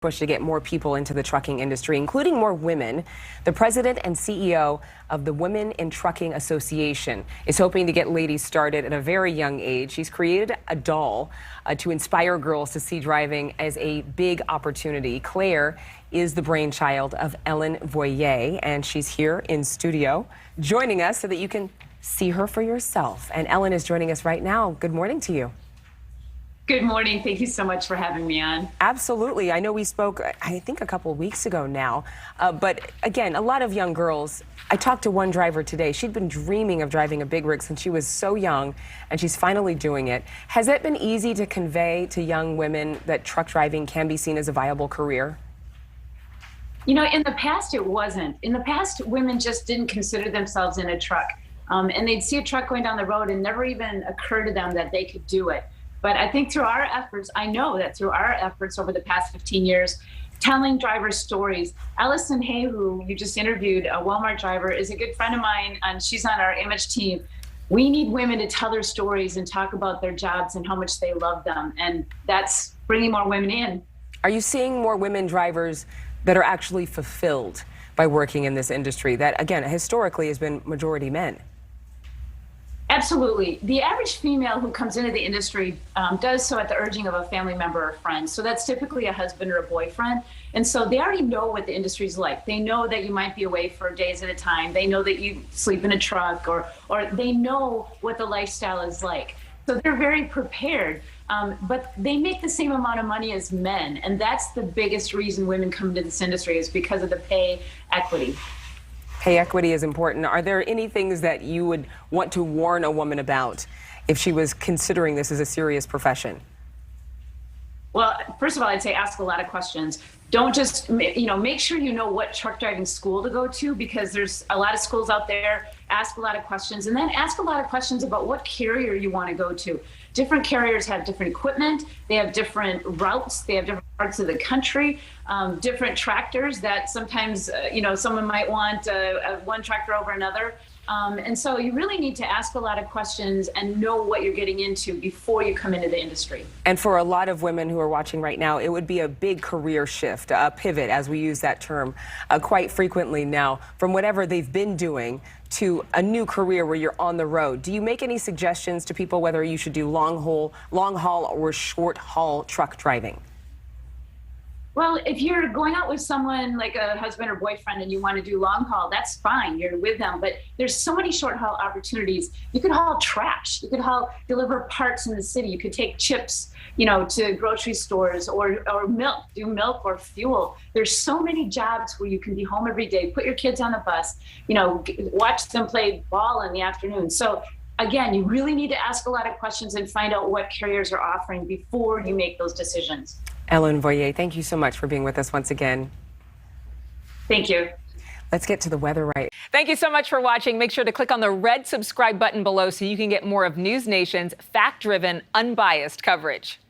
push to get more people into the trucking industry, including more women. The president and CEO of the Women in Trucking Association is hoping to get ladies started at a very young age. He's created a doll to inspire girls to see driving as a big opportunity. Claire is the brainchild of Ellen Voyer, and she's here in studio joining us so that you can see her for yourself. And Ellen is joining us right now. Good morning to you. Good morning. Thank you so much for having me on. Absolutely. I know we spoke, I think, a couple of weeks ago now. But again, a lot of young girls. I talked to one driver today. She'd been dreaming of driving a big rig since she was so young, and she's finally doing it. Has it been easy to convey to young women that truck driving can be seen as a viable career? You know, in the past, it wasn't. In the past, women just didn't consider themselves in a truck. And they'd see a truck going down the road and never even occurred to them that they could do it. But I think through our efforts, I know that through our efforts over the past 15 years, telling drivers stories. Allison Hay, who you just interviewed, a Walmart driver, is a good friend of mine, and she's on our image team. We need women to tell their stories and talk about their jobs and how much they love them, and that's bringing more women in. Are you seeing more women drivers that are actually fulfilled by working in this industry that, again, historically has been majority men? Absolutely. The average female who comes into the industry does so at the urging of a family member or friend. So that's typically a husband or a boyfriend. And so they already know what the industry is like. They know that you might be away for days at a time. They know that you sleep in a truck, or they know what the lifestyle is like. So they're very prepared. But they make the same amount of money as men. And that's the biggest reason women come into this industry, is because of the pay equity. Pay equity is important. Are there any things that you would want to warn a woman about if she was considering this as a serious profession? Well, first of all, I'd say ask a lot of questions. Don't just, make sure you know what truck driving school to go to, because there's a lot of schools out there. Ask a lot of questions, and then ask a lot of questions about what carrier you want to go to. Different carriers have different equipment. They have different routes. They have different parts of the country, different tractors that sometimes, someone might want one tractor over another. And so you really need to ask a lot of questions and know what you're getting into before you come into the industry. And for a lot of women who are watching right now, it would be a big career shift, a pivot, as we use that term quite frequently now, from whatever they've been doing to a new career where you're on the road. Do you make any suggestions to people whether you should do long haul or short haul truck driving? Well, if you're going out with someone like a husband or boyfriend and you want to do long haul, that's fine. You're with them. But there's so many short haul opportunities. You could haul trash. You could deliver parts in the city. You could take chips, to grocery stores, or milk, do milk or fuel. There's so many jobs where you can be home every day, put your kids on the bus, watch them play ball in the afternoon. So again, you really need to ask a lot of questions and find out what carriers are offering before you make those decisions. Ellen Voyer, thank you so much for being with us once again. Thank you. Let's get to the weather right. Thank you so much for watching. Make sure to click on the red subscribe button below so you can get more of NewsNation's fact-driven, unbiased coverage.